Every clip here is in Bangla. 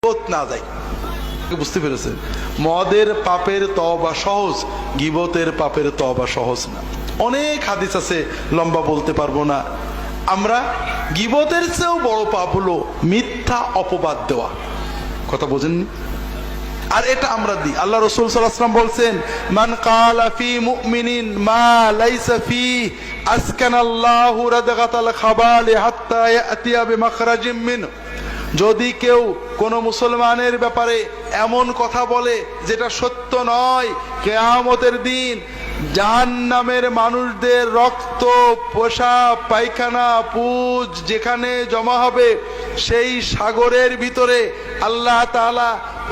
না যায়। বুঝতে পেরেছেন? মদের পাপের তওবা সহজ, গীবতের পাপের তওবা সহজ না। অনেক হাদিস আছে, লম্বা বলতে পারবো না। আমরা গীবতের চেয়েও বড় পাপ হলো মিথ্যা অপবাদ দেওয়া। কথা বোঝেননি? আর এটা আমরা দিই। আল্লাহ রাসূল সাল্লাল্লাহু আলাইহি ওয়াসাল্লাম বলছেন, মান ক্বালা ফি মুমিনিন মা লাইসা ফি আসকানাল্লাহু রাদগাতাল খাবালি হাত্তা ইয়াতিয়া বিমাখরাজিম মিন। যদি কেউ কোন মুসলমানের ব্যাপারে এমন কথা বলে যেটা সত্য নয়, কিয়ামতের দিন জাহান্নামের মানুষদের রক্ত, পেশাব, পায়খানা, পুজ যেখানে জমা হবে সেই সাগরের ভিতরে আল্লাহ তাআলা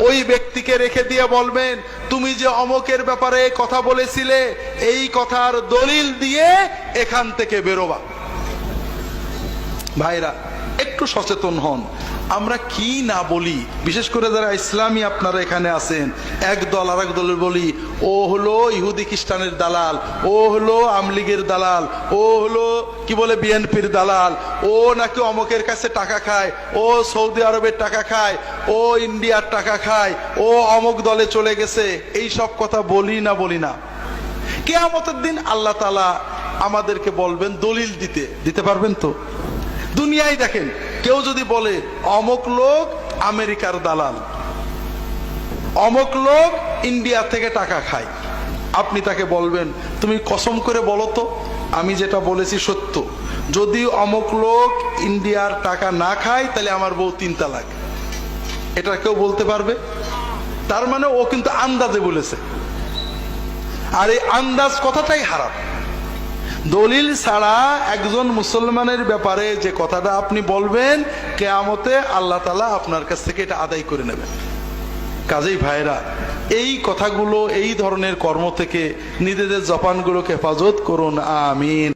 ওই ব্যক্তিকে রেখে দিয়ে বলবেন, তুমি যে অমকের ব্যাপারে কথা বলেছিলে এই কথার দলিল দিয়ে এখান থেকে বেরোবা। ভাইরা, একটু সচেতন হন। আমরা কি না বলি, বিশেষ করে যারা ইসলামী আপনারা এখানে আছেন, এক দল আর এক দলের বলি ও হলো ইহুদি খ্রিস্টানের দালাল, ও হলো আমলিগের দালাল, ও হলো কি বলে বিএনপির দালাল, ও নাকি অমকের কাছে টাকা খায়, ও সৌদি আরবের টাকা খায়, ও ইন্ডিয়ার টাকা খায়, ও অমক দলে চলে গেছে। এই সব কথা বলি না বলি না? কিয়ামতের দিন আল্লাহ তাআলা আমাদেরকে বলবেন দলিল দিতে পারবেন তো? দুনিয়ায় দেখেন, কেউ যদি বলে অমক লোক আমেরিকার দালাল, অমক লোক ইন্ডিয়া থেকে টাকা খায়, আপনি তাকে বলবেন তুমি কসম করে বলো তো আমি যেটা বলেছি সত্য। যদি অমক লোক ইন্ডিয়ার টাকা না খায় তাহলে আমার বউ 3 তালাক। এটা কেউ বলতে পারবে? তার মানে ও কিন্তু আন্দাজে বলেছে, আর এই আন্দাজ কথাটাই হারাম। দলিল ছাড়া একজন মুসলমানের ব্যাপারে যে কথাটা আপনি বলবেন, কিয়ামতে আল্লাহ তাআলা আপনার কাছ থেকে এটা আদায় করে নেবেন। কাজেই ভাইরা, এই কথাগুলো, এই ধরনের কর্ম থেকে নিজেদের জবানগুলোকে হেফাজত করুন। আমিন।